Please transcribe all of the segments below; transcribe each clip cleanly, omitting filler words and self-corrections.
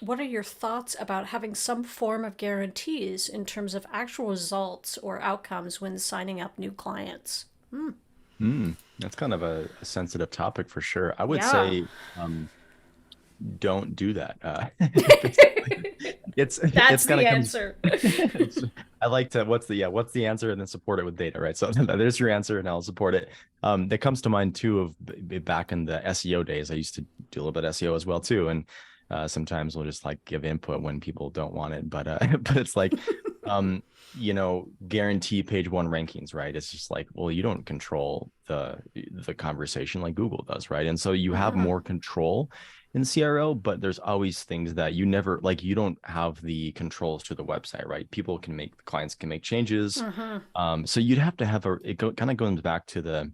what are your thoughts about having some form of guarantees in terms of actual results or outcomes when signing up new clients? That's kind of a sensitive topic for sure. I would Yeah. say don't do that. Basically, it's That's kind the of comes. answer. It's, I like to what's the answer and then support it with data, right? So there's your answer and I'll support it. That comes to mind too of back in the SEO days. I used to do a little bit of SEO as well too, and sometimes we'll just like give input when people don't want it, but but it's like um guarantee page one rankings, right? It's just like, well, you don't control the conversation like Google does, right? And so you have Mm-hmm. more control in CRO, but there's always things that you never like, you don't have the controls to the website, right? People can make clients can make changes. Mm-hmm. So you'd have to have kind of goes back to the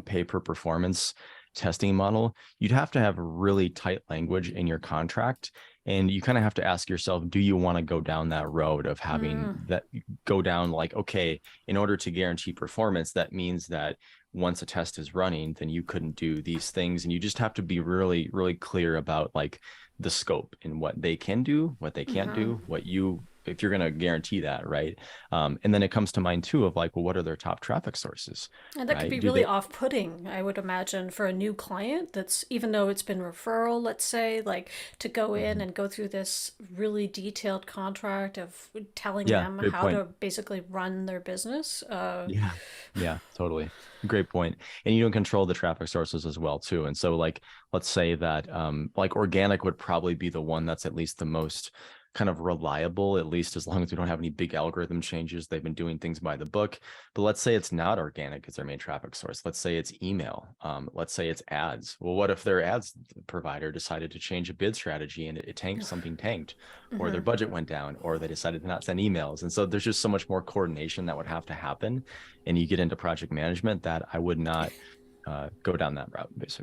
pay per performance testing model. You'd have to have really tight language in your contract. And you kind of have to ask yourself, do you want to go down that road of having Mm. that go down like, okay, in order to guarantee performance, that means that once a test is running, then you couldn't do these things. And you just have to be really, really clear about like the scope and what they can do, what they can't Mm-hmm. do, what you, if you're going to guarantee that, right? And then it comes to mind too of like, well, what are their top traffic sources, And that could right? be Do really they, off-putting, I would imagine, for a new client that's, even though it's been referral, let's say, like to go in Mhm. and go through this really detailed contract of telling Yeah, them good how point. to basically run their business. Yeah. Yeah, totally. Great point. And you don't control the traffic sources as well too. And so like let's say that like organic would probably be the one that's at least the most kind of reliable, at least as long as we don't have any big algorithm changes. They've been doing things by the book. But let's say it's not organic as their main traffic source. Let's say it's email. Let's say it's ads. Well, what if their ads provider decided to change a bid strategy and it tanked, something tanked, or their Mm-hmm. budget went down, or they decided to not send emails? And so there's just so much more coordination that would have to happen, and you get into project management that I would not go down that route, basically.